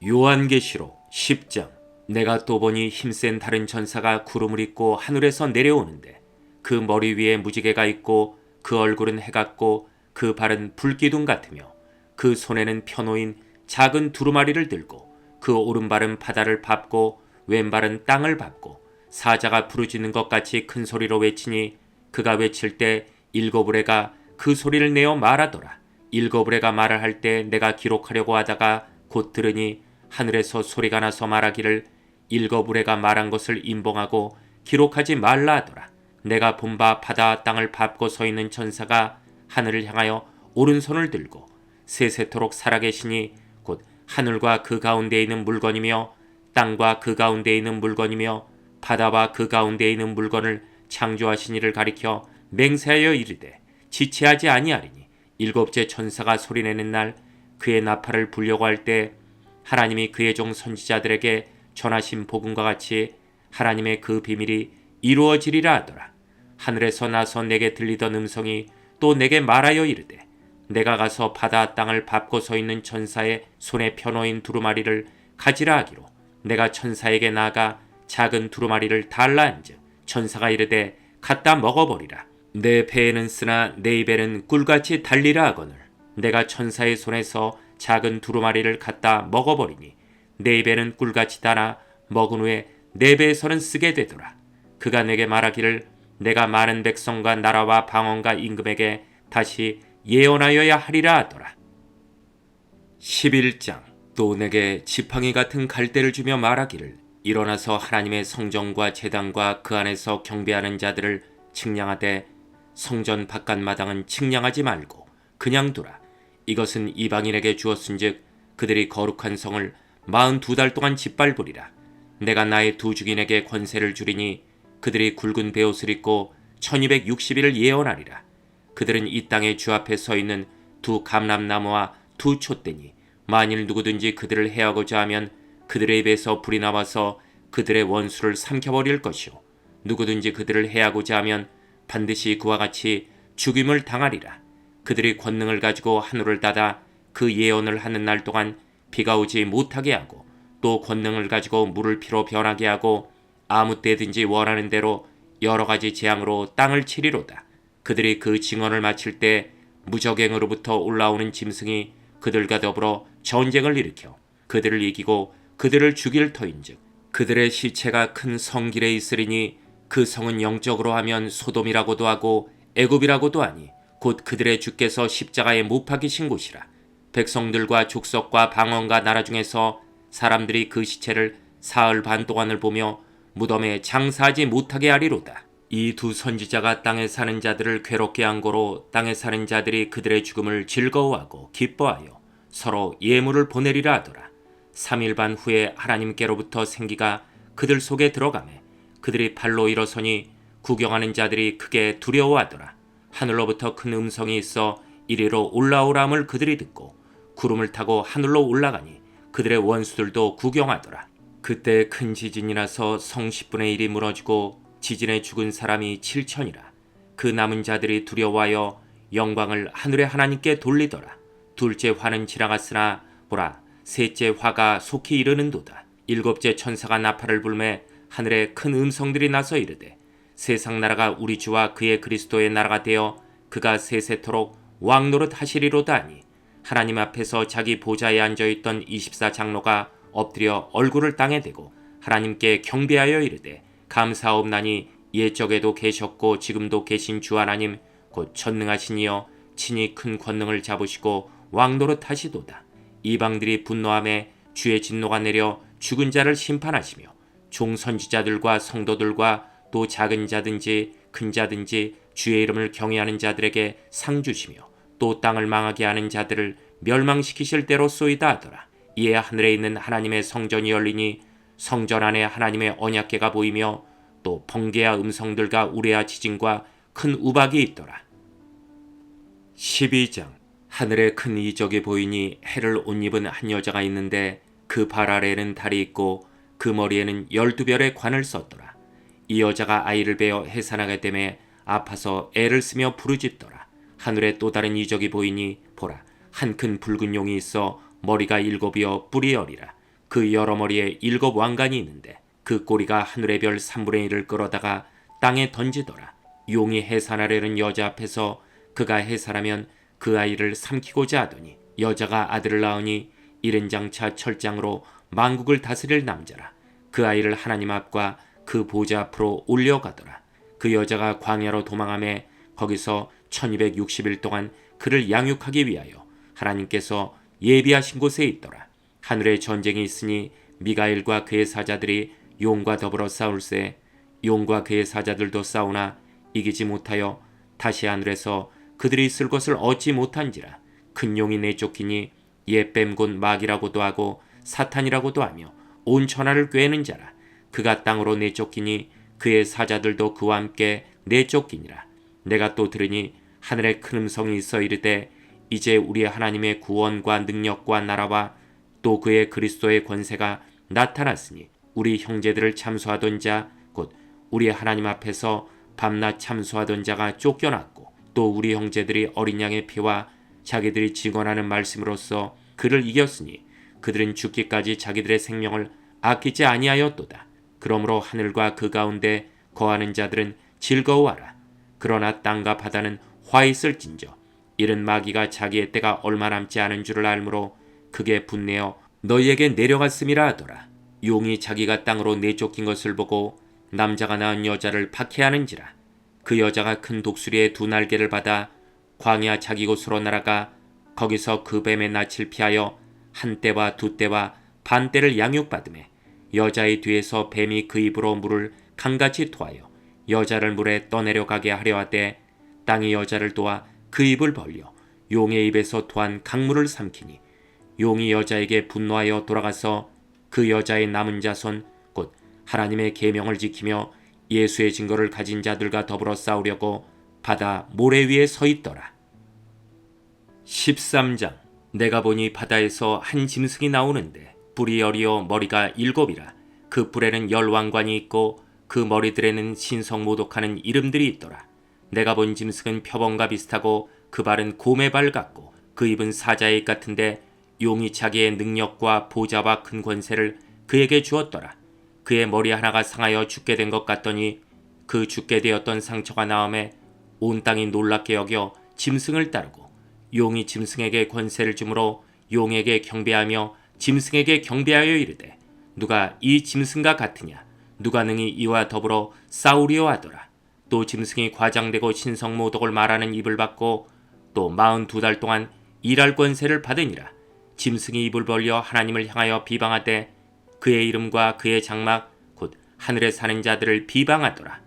요한계시록 10장. 내가 또 보니 힘센 다른 천사가 구름을 입고 하늘에서 내려오는데 그 머리 위에 무지개가 있고 그 얼굴은 해 같고 그 발은 불기둥 같으며 그 손에는 펴놓인 작은 두루마리를 들고 그 오른발은 바다를 밟고 왼발은 땅을 밟고 사자가 부르짖는 것 같이 큰 소리로 외치니 그가 외칠 때 일곱 의뢰가 그 소리를 내어 말하더라. 일곱 의뢰가 말을 할 때 내가 기록하려고 하다가 곧 들으니 하늘에서 소리가 나서 말하기를 일곱 의뢰가 말한 것을 임봉하고 기록하지 말라 하더라. 내가 본 바 바다와 땅을 밟고 서 있는 천사가 하늘을 향하여 오른손을 들고 세세토록 살아계시니 곧 하늘과 그 가운데 있는 물건이며 땅과 그 가운데 있는 물건이며 바다와 그 가운데 있는 물건을 창조하신 이를 가리켜 맹세하여 이르되 지체하지 아니하리니 일곱째 천사가 소리내는 날 그의 나팔을 불려고 할 때 하나님이 그의 종 선지자들에게 전하신 복음과 같이 하나님의 그 비밀이 이루어지리라 하더라. 하늘에서 나서 내게 들리던 음성이 또 내게 말하여 이르되 내가 가서 바다 땅을 밟고 서 있는 천사의 손에 펴놓인 두루마리를 가지라 하기로 내가 천사에게 나아가 작은 두루마리를 달라 한즉 천사가 이르되 갖다 먹어버리라. 내 배에는 쓰나 내 입에는 꿀같이 달리라 하거늘 내가 천사의 손에서 작은 두루마리를 갖다 먹어버리니 내 입에는 꿀같이 달아 먹은 후에 내 배에서는 쓰게 되더라. 그가 내게 말하기를 내가 많은 백성과 나라와 방언과 임금에게 다시 예언하여야 하리라 하더라. 11장. 또 내게 지팡이 같은 갈대를 주며 말하기를 일어나서 하나님의 성전과 제단과 그 안에서 경배하는 자들을 측량하되 성전 바깥마당은 측량하지 말고 그냥 두라. 이것은 이방인에게 주었은즉 그들이 거룩한 성을 42달 동안 짓밟으리라. 내가 나의 두 주인에게 권세를 주리니 그들이 굵은 베옷을 입고 1260일을 예언하리라. 그들은 이 땅의 주 앞에 서 있는 두 감람나무와 두 촛대니 만일 누구든지 그들을 해하고자 하면 그들의 입에서 불이 나와서 그들의 원수를 삼켜버릴 것이요 누구든지 그들을 해하고자 하면 반드시 그와 같이 죽임을 당하리라. 그들이 권능을 가지고 하늘을 닫아 그 예언을 하는 날 동안 비가 오지 못하게 하고 또 권능을 가지고 물을 피로 변하게 하고 아무 때든지 원하는 대로 여러 가지 재앙으로 땅을 치리로다. 그들이 그 증언을 마칠 때 무적행으로부터 올라오는 짐승이 그들과 더불어 전쟁을 일으켜 그들을 이기고 그들을 죽일 터인즉 그들의 시체가 큰 성길에 있으리니 그 성은 영적으로 하면 소돔이라고도 하고 애굽이라고도 하니 곧 그들의 주께서 십자가에 못 박이신 곳이라. 백성들과 족속과 방언과 나라 중에서 사람들이 그 시체를 사흘 반 동안을 보며 무덤에 장사하지 못하게 하리로다. 이 두 선지자가 땅에 사는 자들을 괴롭게 한 고로 땅에 사는 자들이 그들의 죽음을 즐거워하고 기뻐하여 서로 예물을 보내리라 하더라. 3일 반 후에 하나님께로부터 생기가 그들 속에 들어가매 그들이 발로 일어서니 구경하는 자들이 크게 두려워하더라. 하늘로부터 큰 음성이 있어 이리로 올라오람을 그들이 듣고 구름을 타고 하늘로 올라가니 그들의 원수들도 구경하더라. 그때 큰 지진이 나서 성 10분의 1이 무너지고 지진에 죽은 사람이 7천이라. 그 남은 자들이 두려워하여 영광을 하늘의 하나님께 돌리더라. 둘째 화는 지나갔으나 보라 셋째 화가 속히 이르는도다. 일곱째 천사가 나팔을 불매 하늘에 큰 음성들이 나서 이르되 세상 나라가 우리 주와 그의 그리스도의 나라가 되어 그가 세세토록 왕노릇 하시리로다 하니 하나님 앞에서 자기 보좌에 앉아있던 24장로가 엎드려 얼굴을 땅에 대고 하나님께 경배하여 이르되 감사옵나니 옛적에도 계셨고 지금도 계신 주 하나님 곧 전능하신 이여 친히 큰 권능을 잡으시고 왕노릇 하시도다. 이방들이 분노함에 주의 진노가 내려 죽은 자를 심판하시며 종선지자들과 성도들과 또 작은 자든지 큰 자든지 주의 이름을 경외하는 자들에게 상 주시며 또 땅을 망하게 하는 자들을 멸망시키실 대로소이다 하더라. 이에 하늘에 있는 하나님의 성전이 열리니 성전 안에 하나님의 언약궤가 보이며 또 번개와 음성들과 우레와 지진과 큰 우박이 있더라. 12장. 하늘에 큰 이적이 보이니 해를 옷 입은 한 여자가 있는데 그 발 아래에는 달이 있고 그 머리에는 12별의 관을 썼더라. 이 여자가 아이를 베어 해산하게 되매 아파서 애를 쓰며 부르짖더라. 하늘에 또 다른 이적이 보이니 보라 한 큰 붉은 용이 있어 머리가 7이여 뿔이 10이라. 그 여러 머리에 7 왕관이 있는데 그 꼬리가 하늘의 별 3분의 1을 끌어다가 땅에 던지더라. 용이 해산하려는 여자 앞에서 그가 해산하면 그 아이를 삼키고자 하더니 여자가 아들을 낳으니 이른 장차 철장으로 만국을 다스릴 남자라. 그 아이를 하나님 앞과 그 보좌 앞으로 올려가더라. 그 여자가 광야로 도망하며 거기서 1260일 동안 그를 양육하기 위하여 하나님께서 예비하신 곳에 있더라. 하늘에 전쟁이 있으니 미가엘과 그의 사자들이 용과 더불어 싸울세. 용과 그의 사자들도 싸우나 이기지 못하여 다시 하늘에서 그들이 있을 것을 얻지 못한지라. 큰 용이 내쫓기니 옛뱀 곧 마귀라고도 하고 사탄이라고도 하며 온 천하를 꿰는 자라. 그가 땅으로 내쫓기니 그의 사자들도 그와 함께 내쫓기니라. 내가 또 들으니 하늘에 큰 음성이 있어 이르되 이제 우리 하나님의 구원과 능력과 나라와 또 그의 그리스도의 권세가 나타났으니 우리 형제들을 참소하던 자 곧 우리 하나님 앞에서 밤낮 참소하던 자가 쫓겨났고 또 우리 형제들이 어린 양의 피와 자기들이 직언하는 말씀으로써 그를 이겼으니 그들은 죽기까지 자기들의 생명을 아끼지 아니하였도다. 그러므로 하늘과 그 가운데 거하는 자들은 즐거워하라. 그러나 땅과 바다는 화 있을진저 이른 마귀가 자기의 때가 얼마 남지 않은 줄을 알므로 크게 분내어 너희에게 내려갔음이라 하더라. 용이 자기가 땅으로 내쫓긴 것을 보고 남자가 낳은 여자를 박해하는지라. 그 여자가 큰 독수리의 2 날개를 받아 광야 자기 곳으로 날아가 거기서 그 뱀의 낯을 피하여 1때와 2때와 반때를 양육받으매 여자의 뒤에서 뱀이 그 입으로 물을 강같이 토하여 여자를 물에 떠내려가게 하려 하되 땅이 여자를 도와 그 입을 벌려 용의 입에서 토한 강물을 삼키니 용이 여자에게 분노하여 돌아가서 그 여자의 남은 자손 곧 하나님의 계명을 지키며 예수의 증거를 가진 자들과 더불어 싸우려고 바다 모래 위에 서 있더라. 13장. 내가 보니 바다에서 한 짐승이 나오는데 뿔이 10이요 머리가 7이라. 그 뿔에는 10 왕관이 있고 그 머리들에는 신성모독하는 이름들이 있더라. 내가 본 짐승은 표범과 비슷하고 그 발은 곰의 발 같고 그 입은 사자의 입 같은데 용이 자기의 능력과 보좌와 큰 권세를 그에게 주었더라. 그의 머리 하나가 상하여 죽게 된 것 같더니 그 죽게 되었던 상처가 나음에 온 땅이 놀랍게 여겨 짐승을 따르고 용이 짐승에게 권세를 주므로 용에게 경배하며 짐승에게 경배하여 이르되 누가 이 짐승과 같으냐 누가 능히 이와 더불어 싸우리요 하더라. 또 짐승이 과장되고 신성모독을 말하는 입을 받고 또 42달 동안 일할 권세를 받으니라. 짐승이 입을 벌려 하나님을 향하여 비방하되 그의 이름과 그의 장막 곧 하늘에 사는 자들을 비방하더라.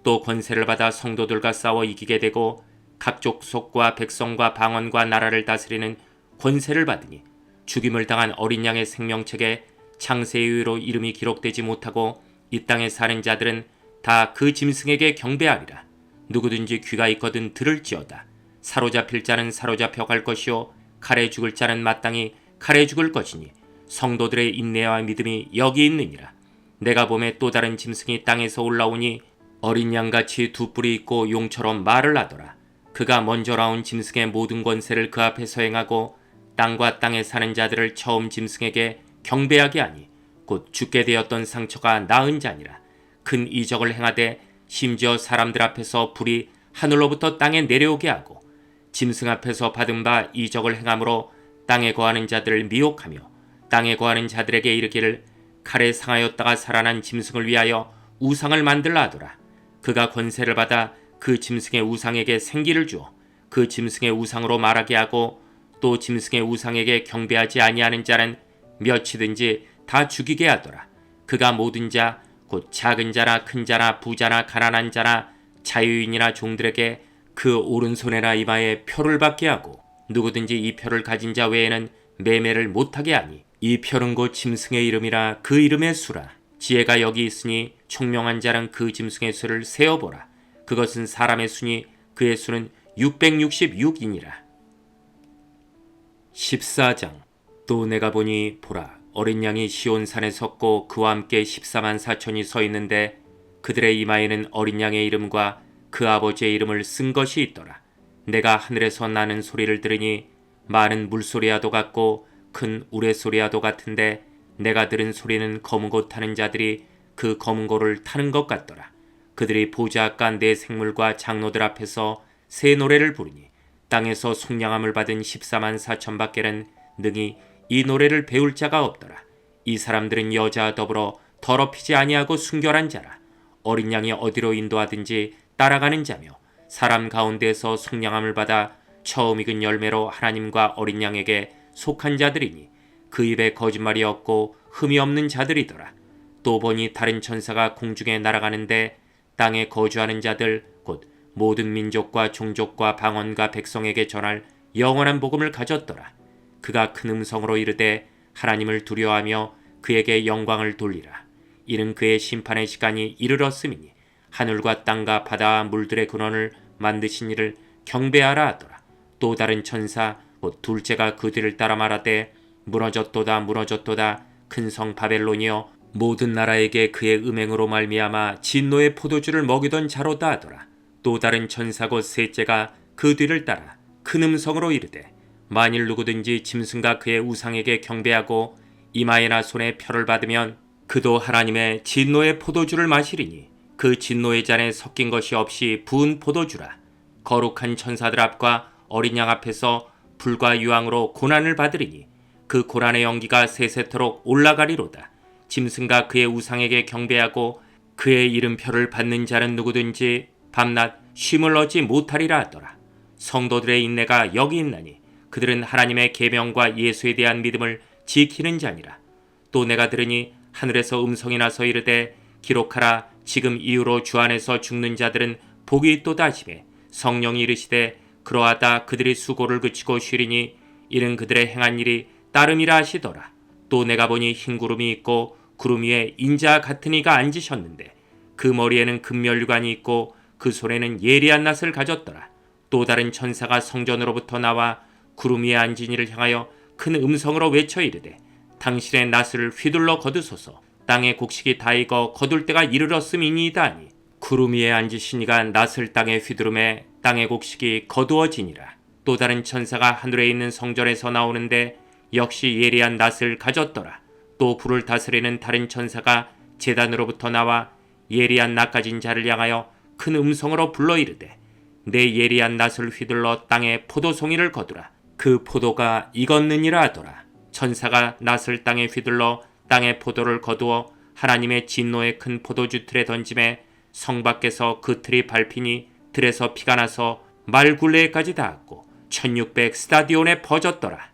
또 권세를 받아 성도들과 싸워 이기게 되고 각 족속과 백성과 방언과 나라를 다스리는 권세를 받으니 죽임을 당한 어린 양의 생명책에 창세의 의로 이름이 기록되지 못하고 이 땅에 사는 자들은 다 그 짐승에게 경배하리라. 누구든지 귀가 있거든 들을지어다. 사로잡힐 자는 사로잡혀 갈 것이요 칼에 죽을 자는 마땅히 칼에 죽을 것이니 성도들의 인내와 믿음이 여기 있느니라. 내가 보매 또 다른 짐승이 땅에서 올라오니 어린 양같이 2 뿔이 있고 용처럼 말을 하더라. 그가 먼저 나온 짐승의 모든 권세를 그 앞에서 행하고 땅과 땅에 사는 자들을 처음 짐승에게 경배하게 하니 곧 죽게 되었던 상처가 나은 자니라. 큰 이적을 행하되 심지어 사람들 앞에서 불이 하늘로부터 땅에 내려오게 하고 짐승 앞에서 받은 바 이적을 행함으로 땅에 거하는 자들을 미혹하며 땅에 거하는 자들에게 이르기를 칼에 상하였다가 살아난 짐승을 위하여 우상을 만들라 하더라. 그가 권세를 받아 그 짐승의 우상에게 생기를 주어 그 짐승의 우상으로 말하게 하고 또 짐승의 우상에게 경배하지 아니하는 자는 몇이든지 다 죽이게 하더라. 그가 모든 자 곧 작은 자나 큰 자나 부자나 가난한 자나 자유인이나 종들에게 그 오른손에나 이마에 표를 받게 하고 누구든지 이 표를 가진 자 외에는 매매를 못하게 하니 이 표는 곧 짐승의 이름이라 그 이름의 수라. 지혜가 여기 있으니 총명한 자는 그 짐승의 수를 세어보라. 그것은 사람의 수니 그의 수는 666이니라. 14장. 또 내가 보니 보라 어린 양이 시온산에 섰고 그와 함께 14만 4천이 서 있는데 그들의 이마에는 어린 양의 이름과 그 아버지의 이름을 쓴 것이 있더라. 내가 하늘에서 나는 소리를 들으니 많은 물소리와도 같고 큰 우레소리와도 같은데 내가 들은 소리는 검은 고 타는 자들이 그 검은 고를 타는 것 같더라. 그들이 보좌관 네 생물과 장로들 앞에서 새 노래를 부르니 땅에서 속량함을 받은 14만 4천 밖에는 능히 이 노래를 배울 자가 없더라. 이 사람들은 여자와 더불어 더럽히지 아니하고 순결한 자라. 어린 양이 어디로 인도하든지 따라가는 자며 사람 가운데서 속량함을 받아 처음 익은 열매로 하나님과 어린 양에게 속한 자들이니 그 입에 거짓말이 없고 흠이 없는 자들이더라. 또 보니 다른 천사가 공중에 날아가는데 땅에 거주하는 자들 곧 모든 민족과 종족과 방언과 백성에게 전할 영원한 복음을 가졌더라. 그가 큰 음성으로 이르되 하나님을 두려워하며 그에게 영광을 돌리라. 이는 그의 심판의 시간이 이르렀음이니 하늘과 땅과 바다와 물들의 근원을 만드신 이를 경배하라 하더라. 또 다른 천사 곧 둘째가 그 뒤를 따라 말하되 무너졌도다 무너졌도다 큰 성 바벨론이여 모든 나라에게 그의 음행으로 말미암아 진노의 포도주를 먹이던 자로다 하더라. 또 다른 천사 곧 셋째가 그 뒤를 따라 큰 음성으로 이르되 만일 누구든지 짐승과 그의 우상에게 경배하고 이마에나 손에 표를 받으면 그도 하나님의 진노의 포도주를 마시리니 그 진노의 잔에 섞인 것이 없이 부은 포도주라. 거룩한 천사들 앞과 어린 양 앞에서 불과 유황으로 고난을 받으리니 그 고난의 연기가 세세토록 올라가리로다. 짐승과 그의 우상에게 경배하고 그의 이름표를 받는 자는 누구든지 밤낮 쉼을 얻지 못하리라 하더라. 성도들의 인내가 여기 있나니 그들은 하나님의 계명과 예수에 대한 믿음을 지키는 자니라. 또 내가 들으니 하늘에서 음성이 나서 이르되 기록하라. 지금 이후로 주 안에서 죽는 자들은 복이 있도다 하시매 성령이 이르시되 그러하다 그들이 수고를 그치고 쉬리니 이는 그들의 행한 일이 따름이라 하시더라. 또 내가 보니 흰 구름이 있고 구름 위에 인자 같은 이가 앉으셨는데 그 머리에는 금면류관이 있고 그 손에는 예리한 낫을 가졌더라. 또 다른 천사가 성전으로부터 나와 구름 위에 앉은 이를 향하여 큰 음성으로 외쳐 이르되 당신의 낫을 휘둘러 거두소서. 땅의 곡식이 다 익어 거둘 때가 이르렀음이니이다 하니 구름 위에 앉으신 이가 낫을 땅에 휘두르매 땅의 곡식이 거두어지니라. 또 다른 천사가 하늘에 있는 성전에서 나오는데 역시 예리한 낫을 가졌더라. 또 불을 다스리는 다른 천사가 제단으로부터 나와 예리한 낫 가진 자를 향하여 큰 음성으로 불러 이르되 내 예리한 낫을 휘둘러 땅에 포도송이를 거두라. 그 포도가 익었느니라 하더라. 천사가 낫을 땅에 휘둘러 땅에 포도를 거두어 하나님의 진노의 큰 포도주 틀에 던짐에 성 밖에서 그 틀이 밟히니 틀에서 피가 나서 말 굴레까지 닿았고 1600 스타디온에 퍼졌더라.